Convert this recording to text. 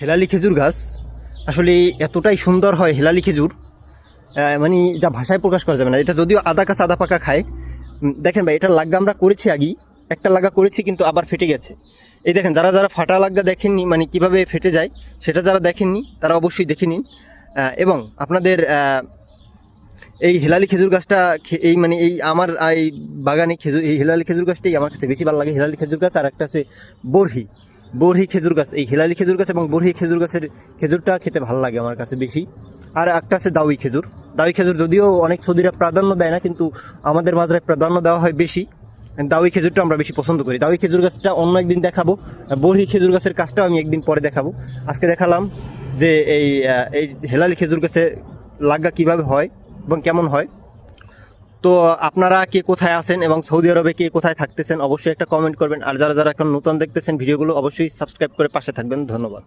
হেলালি খেজুর গাছ আসলে এতটাই সুন্দর হয়। হেলালি খেজুর মানে যা ভাষায় প্রকাশ করা যাবে না। এটা যদিও আদা কাঁচা আদা পাকা খায়। দেখেন ভাই, এটার লাগা আমরা করেছি আগেই, একটা লাগা করেছি কিন্তু আবার ফেটে গেছে। এই দেখেন, যারা যারা ফাটা লাগা দেখেননি, মানে কিভাবে ফেটে যায় সেটা যারা দেখেননি তারা অবশ্যই দেখে নিন। এবং আপনাদের এই হেলালি খেজুর গাছটা এই মানে এই আমার এই বাগানে খেজুর, এই হেলালি খেজুর গাছটাই আমার কাছে বেশি ভালো লাগে। হেলালি খেজুর গাছ আর একটা আছে বরহি, বরহি খেজুর গাছ। এই হেলালি খেজুর গাছ এবং বরহি খেজুর গাছের খেজুরটা খেতে ভালো লাগে আমার কাছে বেশি। আর একটা আছে দাউই খেজুর। দাউই খেজুর যদিও অনেক সৌদিরা প্রাধান্য দেয় না, কিন্তু আমাদের মাঝে প্রাধান্য দেওয়া হয় বেশি। দাউই খেজুরটা আমরা বেশি পছন্দ করি। দাউই খেজুর গাছটা অন্য একদিন দেখাবো, বরহি খেজুর গাছের কাজটাও আমি একদিন পরে দেখাবো। আজকে দেখালাম যে এই এই হেলালি খেজুর গাছের লাগা কীভাবে হয় এবং কেমন হয়। তো আপনারা কে কোথায় আছেন এবং সৌদি আরবে কে কোথায় থাকতেছেন অবশ্যই একটা কমেন্ট করবেন। আর যারা যারা এখন নতুন দেখতেছেন ভিডিওগুলো, অবশ্যই সাবস্ক্রাইব করে পাশে থাকবেন। ধন্যবাদ।